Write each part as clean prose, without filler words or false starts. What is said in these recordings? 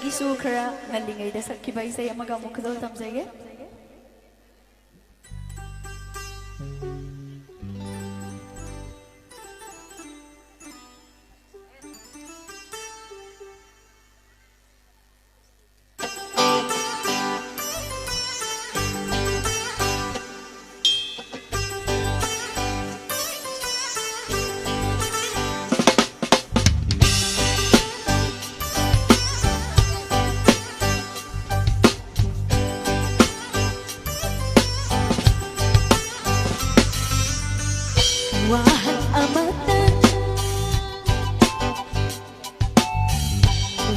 ꯏꯁꯨ ꯈꯔ ꯉꯜꯂꯤꯉꯩꯗ ꯁꯛꯈꯤꯕ ꯏꯁꯩ ꯑꯃꯒ ꯑꯃꯨꯛ ꯈꯨꯗꯣꯜ ꯇꯝꯖꯒꯦ. Wahai amatan,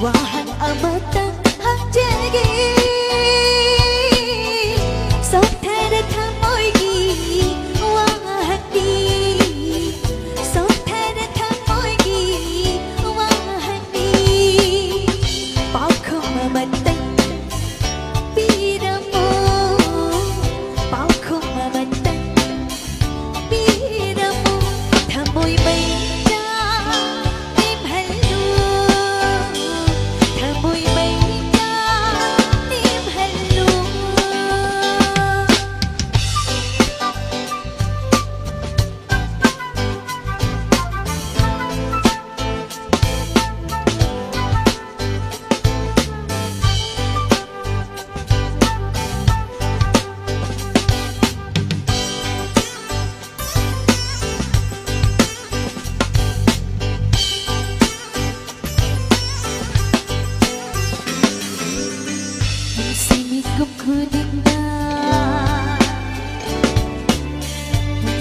wahai amatan hajagi, sothara thamoigi wahati, sothara thamoigi wahati, pakhum amatan piramu, pakhum amatan. Thamoy bay cha tim hallu, thamoy bay cha tim hallu.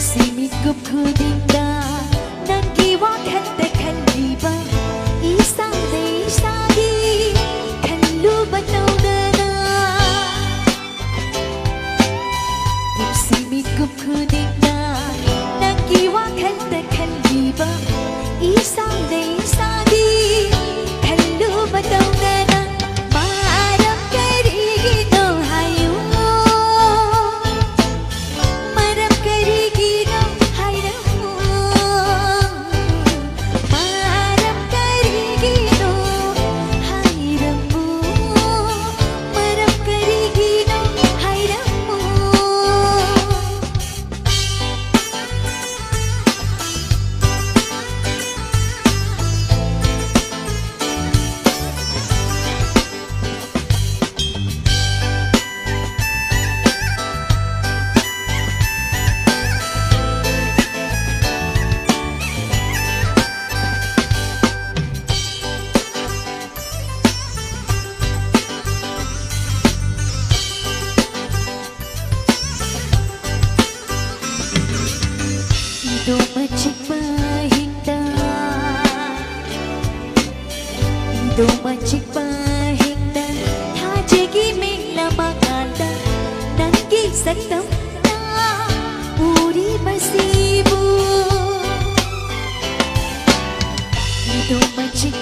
Simigub kudinda nangiwa kanta kalliba isade isadi kalluba naudana simigub kudinda nangiwa kanta kalliba isade isadi kalluba naudana maram karigino hayu maram karigino hayramu maram karigino hayramu maram karigino hayramu. Ido macik pahinda, ido macik pahinda, hajegi mela maganda, nangi satam na puri masibu. Ido macik